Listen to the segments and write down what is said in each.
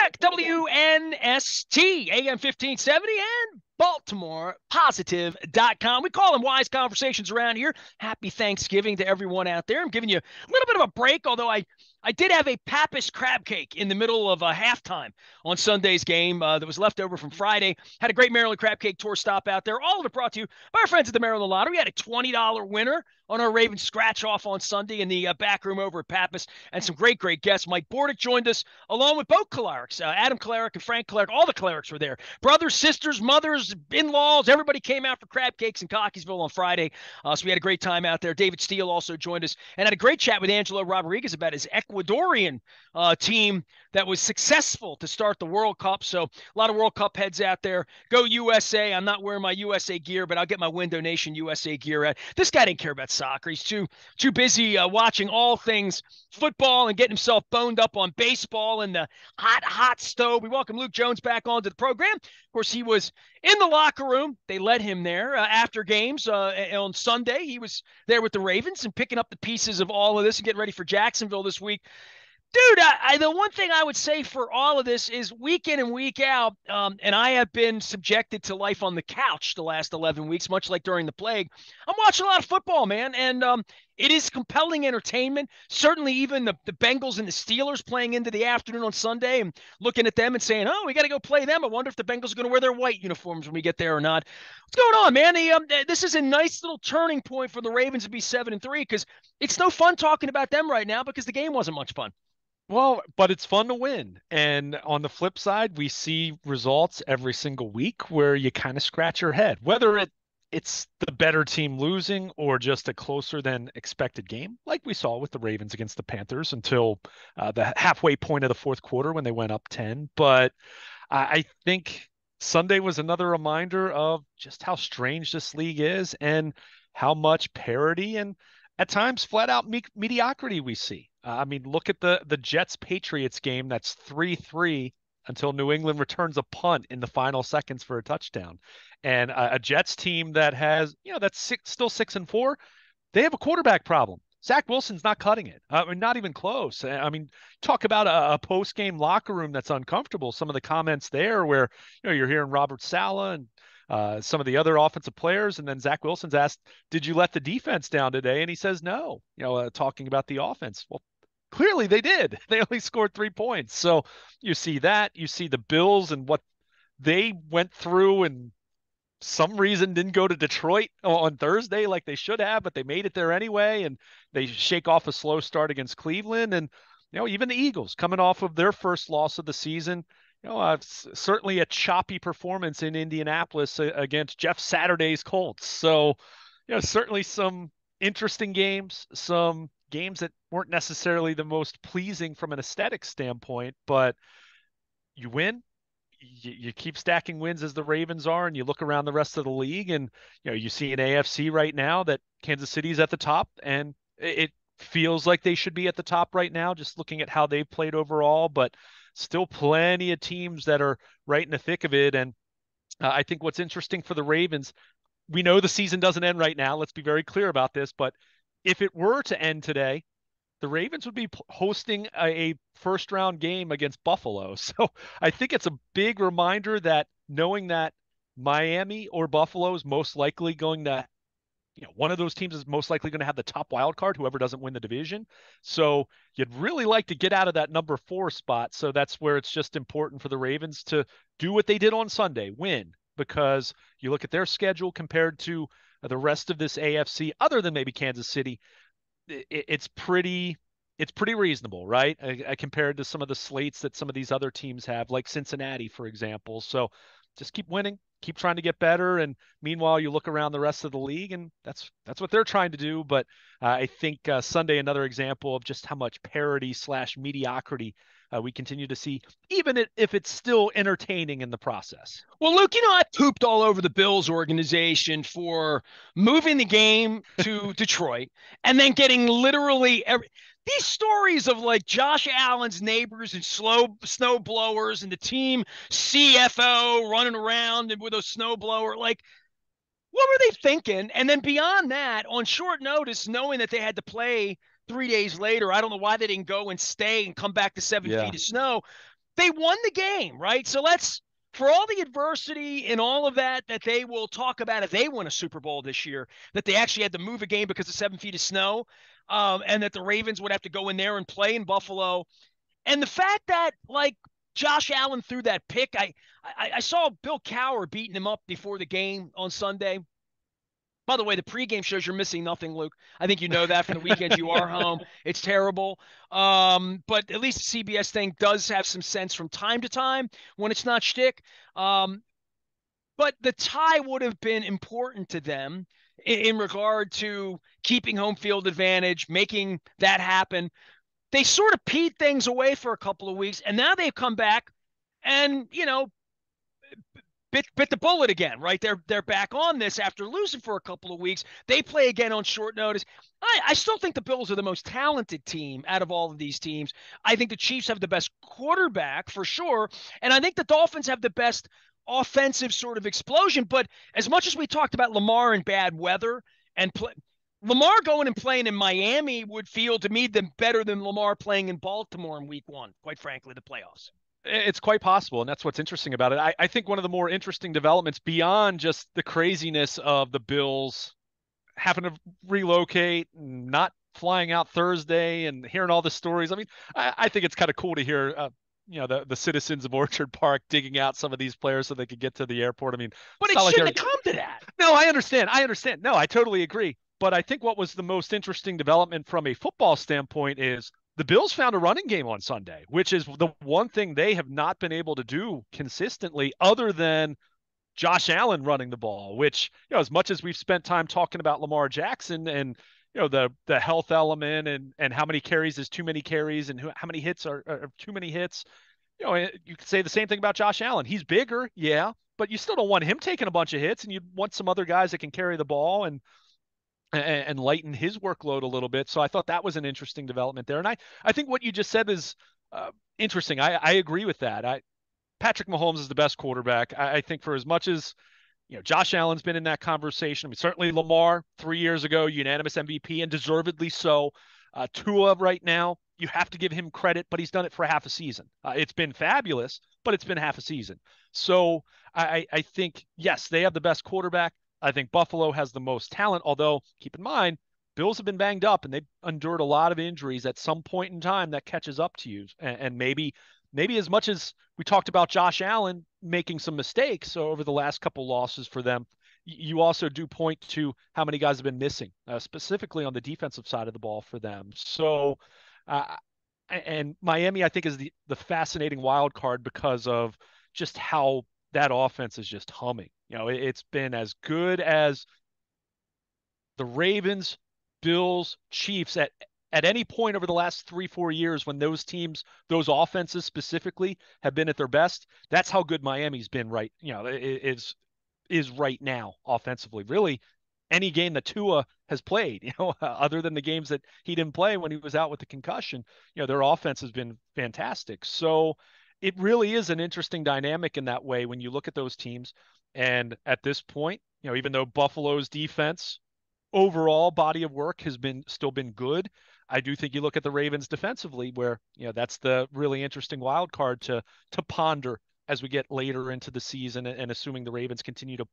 back, WNST, AM 1570, and BaltimorePositive.com. We call them wise conversations around here. Happy Thanksgiving to everyone out there. I'm giving you a little bit of a break, although I did have a Pappas crab cake in the middle of a halftime on Sunday's game that was left over from Friday. Had a great Maryland crab cake tour stop out there. All of it brought to you by our friends at the Maryland Lottery. We had a $20 winner on our Ravens scratch off on Sunday in the back room over at Pappas, and some great guests. Mike Bordick joined us along with both Colarics, Adam Colaric and Frank Colaric. All the Colarics were there. Brothers, sisters, mothers, in-laws, everybody came out for crab cakes in Cockeysville on Friday. So we had a great time out there. David Steele also joined us and had a great chat with Angelo Rodriguez about his Ecuadorian team that was successful to start the World Cup. So a lot of World Cup heads out there. Go USA. I'm not wearing my USA gear, but I'll get my Window Nation USA gear at. This guy didn't care about soccer. He's too busy watching all things football and getting himself boned up on baseball and the hot stove. We welcome Luke Jones back onto the program. Of course, he was in the locker room. They led him there after games on Sunday. He was there with the Ravens and picking up the pieces of all of this and getting ready for Jacksonville this week. Dude, the one thing I would say for all of this is week in and week out, and I have been subjected to life on the couch the last 11 weeks, much like during the plague. I'm watching a lot of football, man, and it is compelling entertainment. Certainly even the Bengals and the Steelers playing into the afternoon on Sunday and looking at them and saying, oh, we got to go play them. I wonder if the Bengals are going to wear their white uniforms when we get there or not. What's going on, man? This is a nice little turning point for the Ravens to be 7-3 because it's no fun talking about them right now because the game wasn't much fun. Well, but it's fun to win. And on the flip side, we see results every single week where you kind of scratch your head, whether it's the better team losing or just a closer than expected game, like we saw with the Ravens against the Panthers until the halfway point of the fourth quarter when they went up 10. But I think Sunday was another reminder of just how strange this league is and how much parity and at times flat out mediocrity we see. I mean, look at the Jets-Patriots game. That's 3-3 until New England returns a punt in the final seconds for a touchdown. And a Jets team that has, that's still 6-4. They have a quarterback problem. Zach Wilson's not cutting it. Not even close. I mean, talk about a post-game locker room that's uncomfortable. Some of the comments there where, you're hearing Robert Saleh and some of the other offensive players. And then Zach Wilson's asked, did you let the defense down today? And he says, no, talking about the offense. Well, clearly they did. They only scored 3 points. So you see that. You see the Bills and what they went through and some reason didn't go to Detroit on Thursday like they should have, but they made it there anyway. And they shake off a slow start against Cleveland. And, even the Eagles coming off of their first loss of the season, certainly a choppy performance in Indianapolis against Jeff Saturday's Colts. So, certainly some interesting games, some games that weren't necessarily the most pleasing from an aesthetic standpoint, but you win, you keep stacking wins as the Ravens are, and you look around the rest of the league and, you see an AFC right now that Kansas City's at the top, and it feels like they should be at the top right now, just looking at how they've played overall, but still plenty of teams that are right in the thick of it. And I think what's interesting for the Ravens, we know the season doesn't end right now. Let's be very clear about this, but if it were to end today, the Ravens would be hosting a first round game against Buffalo. So I think it's a big reminder that knowing that Miami or Buffalo is most likely going to, one of those teams is most likely going to have the top wild card, whoever doesn't win the division. So you'd really like to get out of that number 4 spot. So that's where it's just important for the Ravens to do what they did on Sunday, win, because you look at their schedule compared to the rest of this AFC, other than maybe Kansas City, it's pretty reasonable, right? Compared to some of the slates that some of these other teams have, like Cincinnati, for example. So just keep winning, keep trying to get better. And meanwhile, you look around the rest of the league and that's what they're trying to do. But I think Sunday, another example of just how much parity / mediocrity we continue to see, even if it's still entertaining in the process. Well, Luke, I pooped all over the Bills organization for moving the game to Detroit and then getting literally these stories of like Josh Allen's neighbors and snow blowers and the team CFO running around and with a snow blower. Like, what were they thinking? And then beyond that, on short notice, knowing that they had to play 3 days later, I don't know why they didn't go and stay and come back to 7 feet of snow. they won the game, right? So let's, for all the adversity and all of that that they will talk about if they win a Super Bowl this year, that they actually had to move a game because of 7 feet of snow, and that the Ravens would have to go in there and play in Buffalo. And the fact that, like, Josh Allen threw that pick, I saw Bill Cowher beating him up before the game on Sunday. By the way, the pregame shows you're missing nothing, Luke. I think you know that from the weekends you are home. It's terrible. But at least the CBS thing does have some sense from time to time when it's not shtick. But the tie would have been important to them in regard to keeping home field advantage, making that happen. They sort of peed things away for a couple of weeks, and now they've come back and, bit the bullet again, right? They're back on this after losing for a couple of weeks. They play again on short notice. I still think the Bills are the most talented team out of all of these teams. I think the Chiefs have the best quarterback for sure, and I think the Dolphins have the best offensive sort of explosion. But as much as we talked about Lamar and bad weather and Lamar going and playing in Miami would feel to me better than Lamar playing in Baltimore in week one, quite frankly, the playoffs. It's quite possible, and that's what's interesting about it. I think one of the more interesting developments beyond just the craziness of the Bills having to relocate, not flying out Thursday, and hearing all the stories. I mean, I think it's kind of cool to hear, the citizens of Orchard Park digging out some of these players so they could get to the airport. I mean, But it's it not like shouldn't have come to that. no, I understand. I understand. No, I totally agree. But I think what was the most interesting development from a football standpoint is the Bills found a running game on Sunday, which is the one thing they have not been able to do consistently other than Josh Allen running the ball, which, as much as we've spent time talking about Lamar Jackson and, the health element and how many carries is too many carries and how many hits are too many hits, you could say the same thing about Josh Allen. He's bigger, yeah, but you still don't want him taking a bunch of hits, and you want some other guys that can carry the ball and lighten his workload a little bit. So I thought that was an interesting development there. And I think what you just said is interesting. I agree with that. Patrick Mahomes is the best quarterback. I think for as much as, Josh Allen's been in that conversation. I mean, certainly Lamar 3 years ago, unanimous MVP and deservedly so. Tua right now, you have to give him credit, but he's done it for half a season. It's been fabulous, but it's been half a season. So I think, yes, they have the best quarterback. I think Buffalo has the most talent, although keep in mind, Bills have been banged up and they've endured a lot of injuries at some point in time that catches up to you. And maybe as much as we talked about Josh Allen making some mistakes over the last couple losses for them, you also do point to how many guys have been missing, specifically on the defensive side of the ball for them. So, and Miami, I think, is the fascinating wild card because of just how that offense is just humming. It's been as good as the Ravens, Bills, Chiefs at any point over the last 3-4 years when those teams, those offenses specifically, have been at their best. That's how good Miami's been is right now offensively. Really, any game that Tua has played, other than the games that he didn't play when he was out with the concussion, their offense has been fantastic. So it really is an interesting dynamic in that way when you look at those teams. And at this point, even though Buffalo's defense overall body of work has still been good, I do think you look at the Ravens defensively, where that's the really interesting wild card to ponder as we get later into the season, and assuming the Ravens continue to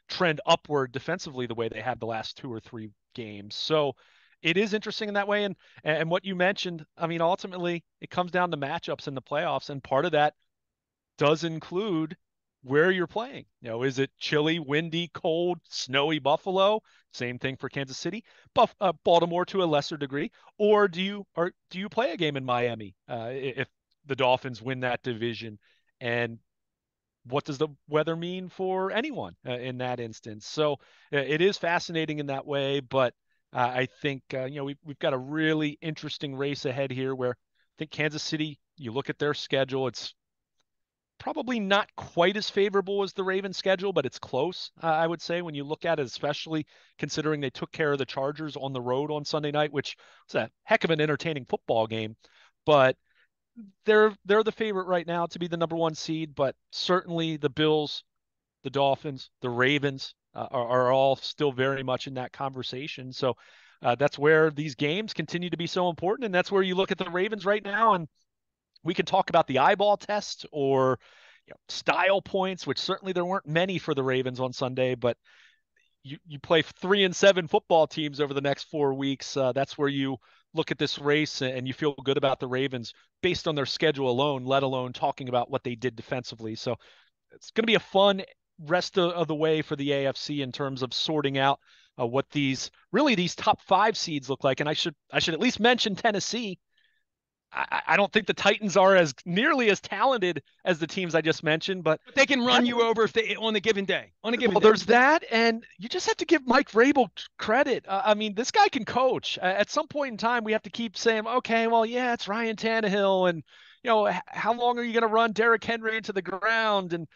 trend upward defensively the way they have the last 2 or 3 games. So it is interesting in that way. And what you mentioned, I mean, ultimately it comes down to matchups in the playoffs, and part of that does include where you're playing. Is it chilly, windy, cold, snowy Buffalo? Same thing for Kansas City, Baltimore to a lesser degree, or do you play a game in Miami if the Dolphins win that division? And what does the weather mean for anyone in that instance? So it is fascinating in that way, but I think we've got a really interesting race ahead here where I think Kansas City, you look at their schedule, it's probably not quite as favorable as the Ravens schedule, but it's close, I would say, when you look at it, especially considering they took care of the Chargers on the road on Sunday night, which was a heck of an entertaining football game. But they're the favorite right now to be the number 1 seed, but certainly the Bills, the Dolphins, the Ravens are all still very much in that conversation. So that's where these games continue to be so important, and that's where you look at the Ravens right now, and we can talk about the eyeball test or style points, which certainly there weren't many for the Ravens on Sunday, but you play 3-7 football teams over the next 4 weeks. That's where you look at this race and you feel good about the Ravens based on their schedule alone, let alone talking about what they did defensively. So it's going to be a fun rest of the way for the AFC in terms of sorting out what these top 5 seeds look like. And I should at least mention Tennessee. I don't think the Titans are as nearly as talented as the teams I just mentioned, but They can run you over if they on a given day. On a given well, day. there's that, and you just have to give Mike Vrabel credit. I mean, this guy can coach. At some point in time, we have to keep saying, okay, well, yeah, it's Ryan Tannehill, and how long are you going to run Derrick Henry into the ground? And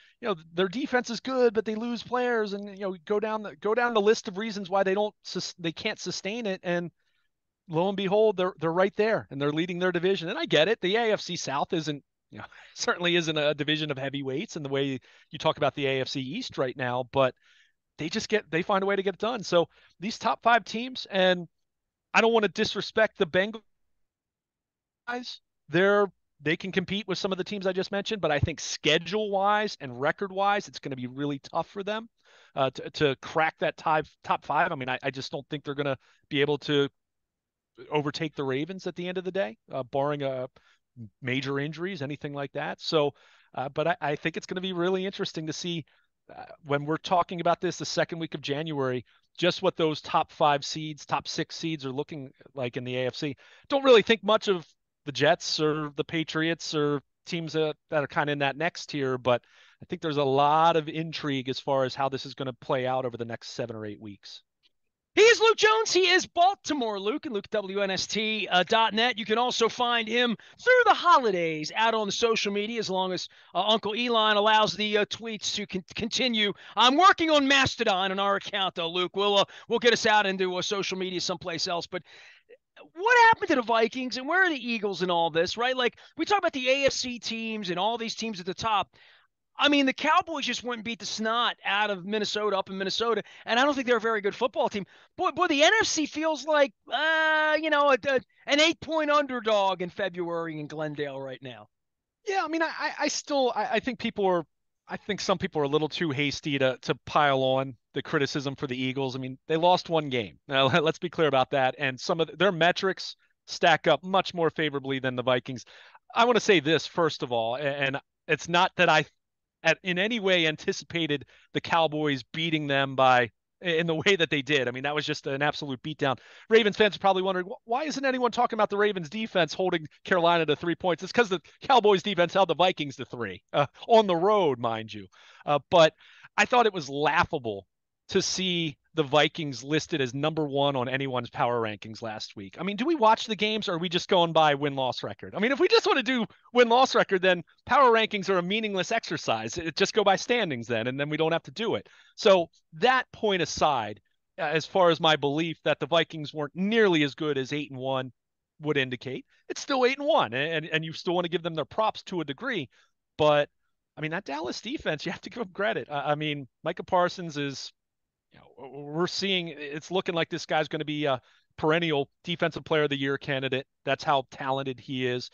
their defense is good, but they lose players, and go down the list of reasons why they can't sustain it, and lo and behold, they're right there and they're leading their division. And I get it. The AFC South isn't, certainly isn't a division of heavyweights in the way you talk about the AFC East right now, but they find a way to get it done. So these top 5 teams, and I don't want to disrespect the Bengals guys. They can compete with some of the teams I just mentioned, but I think schedule wise and record wise, it's going to be really tough for them to crack that top 5. I mean, I just don't think they're going to be able to overtake the Ravens at the end of the day, barring major injuries, anything like that. So, but I think it's going to be really interesting to see when we're talking about this the second week of January, just what those top 5 seeds, top 6 seeds are looking like in the AFC. Don't really think much of the Jets or the Patriots or teams that are kind of in that next tier, but I think there's a lot of intrigue as far as how this is going to play out over the next 7 or 8 weeks. He is Luke Jones. He is Baltimore Luke and Luke WNST.net. You can also find him through the holidays out on the social media as long as Uncle Elon allows the tweets to continue. I'm working on Mastodon on our account, though, Luke. We'll get us out into social media someplace else. But what happened to the Vikings and where are the Eagles in all this, right? Like we talk about the AFC teams and all these teams at the top. I mean, the Cowboys just went and beat the snot out of Minnesota up in Minnesota, and I don't think they're a very good football team. Boy, the NFC feels like, an 8-point underdog in February in Glendale right now. Yeah, I mean, I think I think some people are a little too hasty to pile on the criticism for the Eagles. I mean, they lost one game. Now, let's be clear about that. And some of their metrics stack up much more favorably than the Vikings. I want to say this, first of all, and it's not that I in any way anticipated the Cowboys beating them by in the way that they did. I mean, that was just an absolute beatdown. Ravens fans are probably wondering, why isn't anyone talking about the Ravens defense holding Carolina to 3 points? It's because the Cowboys defense held the Vikings to 3 on the road, mind you. But I thought it was laughable to see the Vikings listed as number 1 on anyone's power rankings last week. I mean, do we watch the games or are we just going by win-loss record? I mean, if we just want to do win-loss record, then power rankings are a meaningless exercise. It just go by standings then, and then we don't have to do it. So that point aside, as far as my belief that the Vikings weren't nearly as good as 8-1 would indicate, it's still 8-1, and you still want to give them their props to a degree. But I mean, that Dallas defense, you have to give them credit. I mean, Micah Parsons is we're seeing it's looking like this guy's going to be a perennial defensive player of the year candidate. That's how talented he is.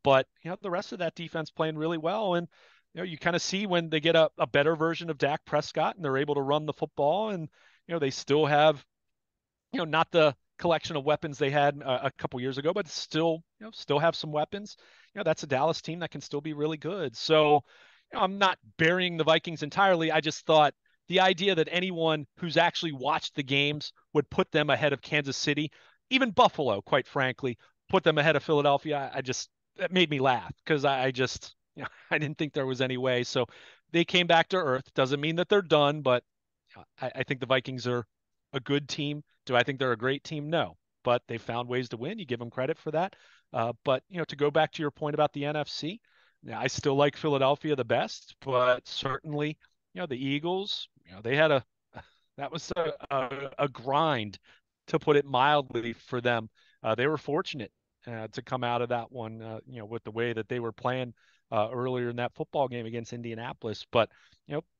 But the rest of that defense playing really well. And, you kind of see when they get a better version of Dak Prescott and they're able to run the football and, they still have, not the collection of weapons they had a couple years ago, but still have some weapons. That's a Dallas team that can still be really good. So, I'm not burying the Vikings entirely. I just thought the idea that anyone who's actually watched the games would put them ahead of Kansas City, even Buffalo, quite frankly, put them ahead of Philadelphia. That made me laugh because I just, I didn't think there was any way. So they came back to earth. Doesn't mean that they're done, but I think the Vikings are a good team. Do I think they're a great team? No, but they found ways to win. You give them credit for that. But to go back to your point about the NFC, I still like Philadelphia the best, but certainly, the Eagles, they had that was a grind, to put it mildly, for them. They were fortunate to come out of that one, with the way that they were playing earlier in that football game against Indianapolis. But,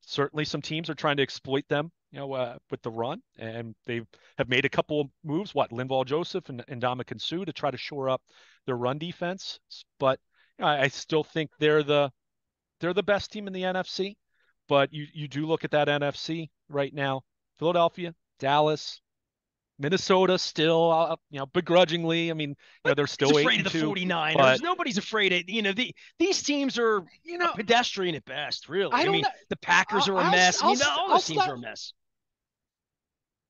certainly some teams are trying to exploit them, with the run, and they have made a couple of moves, Linval Joseph and Ndamukong Suh, to try to shore up their run defense. But I still think they're the best team in the NFC, but you do look at that NFC right now. Philadelphia, Dallas, Minnesota still, begrudgingly. I mean, they're He's still eight afraid of and the two, 49ers. but Nobody's afraid of, these teams are you a know, pedestrian at best, really. I I don't mean, know. the Packers are a mess. I mean, all those teams are a mess.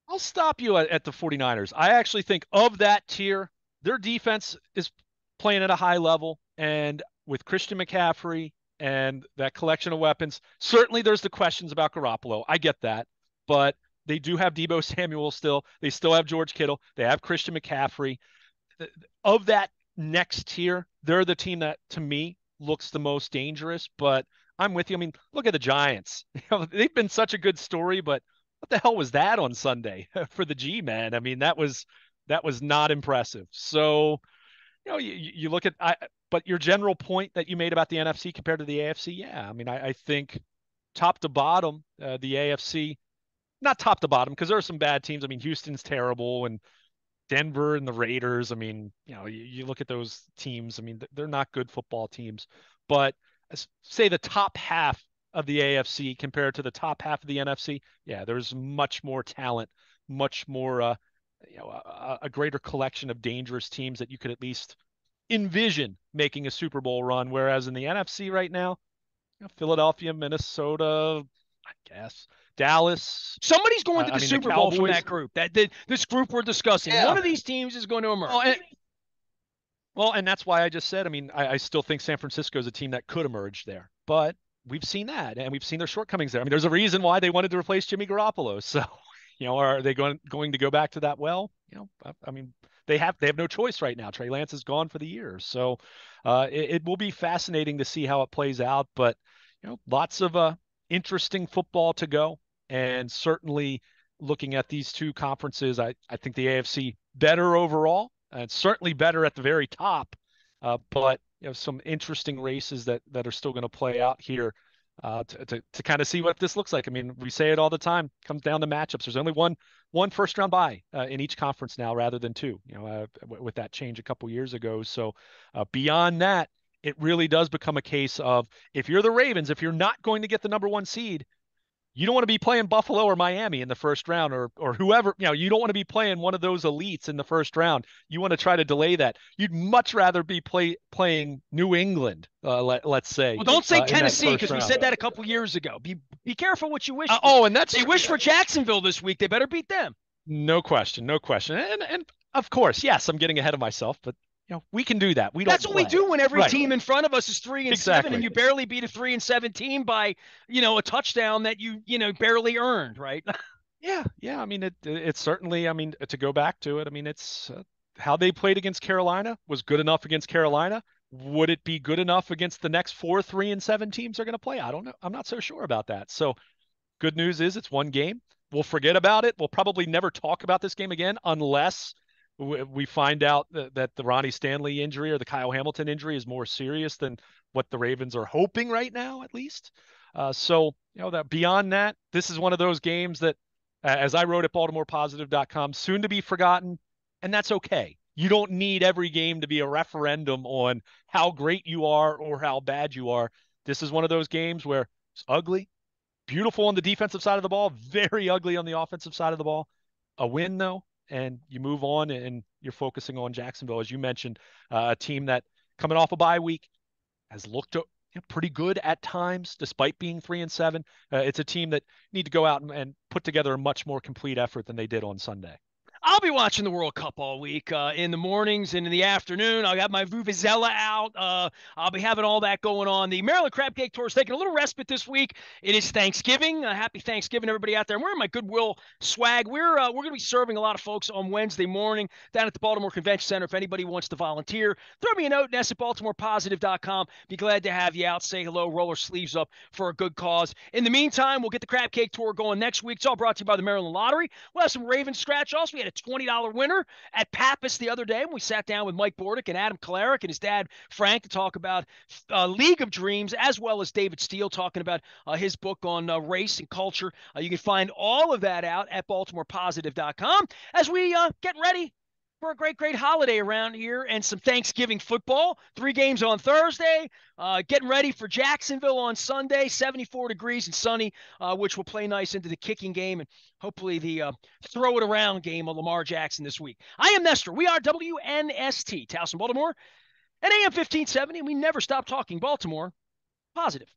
I'll stop you at the 49ers. I actually think of that tier, their defense is playing at a high level. And with Christian McCaffrey and that collection of weapons, certainly there's the questions about Garoppolo. I get that. But they do have Debo Samuel still. They still have George Kittle. They have Christian McCaffrey. Of that next tier, they're the team that, to me, looks the most dangerous. But I'm with you. I mean, look at the Giants. They've been such a good story, but what the hell was that on Sunday for the G-man? I mean, that was not impressive. So, you look at but your general point that you made about the NFC compared to the AFC, yeah. I mean, I think top to bottom, the AFC, not top to bottom because there are some bad teams. I mean, Houston's terrible, and Denver and the Raiders. I mean, you look at those teams. I mean, they're not good football teams. But say the top half of the AFC compared to the top half of the NFC, yeah, there's much more talent, much more, a greater collection of dangerous teams that you could at least envision making a Super Bowl run. Whereas in the NFC right now, Philadelphia, Minnesota, I guess, Dallas. Somebody's going to I the mean, the Super Bowl from Cowboys. that group. This group we're discussing. One Yeah. of these teams is going to Well, emerge. and that's why I just said, I mean, I still think San Francisco is a team that could emerge there, but we've seen that and we've seen their shortcomings there. I mean, there's a reason why they wanted to replace Jimmy Garoppolo. So, are they going to go back to that? Well, I mean, they have no choice right now. Trey Lance is gone for the year. So, it will be fascinating to see how it plays out, but, lots of, interesting football to go. And certainly looking at these two conferences, I think the AFC better overall and certainly better at the very top. But some interesting races that are still going to play out here to kind of see what this looks like. I mean, we say it all the time. Comes down to matchups. There's only one first round bye in each conference now, rather than two. With that change a couple years ago. So beyond that, it really does become a case of if you're the Ravens, if you're not going to get the number one seed, you don't want to be playing Buffalo or Miami in the first round or whoever, you don't want to be playing one of those elites in the first round. You want to try to delay that. You'd much rather be playing New England, let's say. Well, don't say in that Tennessee first because we round. said that a couple years ago. Be careful what you wish for. And that's They wish for Jacksonville this week. They better beat them. no question, no question. And of course, yes, I'm getting ahead of myself, but we can do that. We don't. That's what we do when every team in front of us is 3-7, Exactly. and you barely beat a 3-7 team by a touchdown that you barely earned, right? Yeah. I mean, it's certainly. I mean, to go back to it, I mean, it's how they played against Carolina was good enough against Carolina. Would it be good enough against the next 4 3-7 teams they're going to play? I don't know. I'm not so sure about that. So, good news is it's one game. We'll forget about it. We'll probably never talk about this game again unless we find out that the Ronnie Stanley injury or the Kyle Hamilton injury is more serious than what the Ravens are hoping right now, at least. So, that beyond that, this is one of those games that, as I wrote at BaltimorePositive.com, soon to be forgotten, and that's okay. You don't need every game to be a referendum on how great you are or how bad you are. This is one of those games where it's ugly, beautiful on the defensive side of the ball, very ugly on the offensive side of the ball. A win, though, and you move on and you're focusing on Jacksonville, as you mentioned, a team that coming off a bye week has looked pretty good at times, despite being 3-7. It's a team that need to go out and put together a much more complete effort than they did on Sunday. I'll be watching the World Cup all week in the mornings and in the afternoon. I'll got my Vuvuzela out. I'll be having all that going on. The Maryland Crab Cake Tour is taking a little respite this week. It is Thanksgiving. Happy Thanksgiving, everybody out there. I'm wearing my Goodwill swag. We're going to be serving a lot of folks on Wednesday morning down at the Baltimore Convention Center. If anybody wants to volunteer, throw me a note, Ness at BaltimorePositive.com. Be glad to have you out. Say hello, roll our sleeves up for a good cause. In the meantime, we'll get the Crab Cake Tour going next week. It's all brought to you by the Maryland Lottery. We'll have some Ravens scratch-offs. We had a $20 winner at Pappas the other day when we sat down with Mike Bordick and Adam Kalarick and his dad Frank to talk about League of Dreams, as well as David Steele talking about his book on race and culture. You can find all of that out at BaltimorePositive.com as we get ready for a great holiday around here and some Thanksgiving football. 3 games on Thursday. Getting ready for Jacksonville on Sunday, 74 degrees and sunny, which will play nice into the kicking game and hopefully the throw it around game of Lamar Jackson this week. I am Nestor. We are WNST, Towson, Baltimore, at AM 1570. We never stop talking Baltimore positive.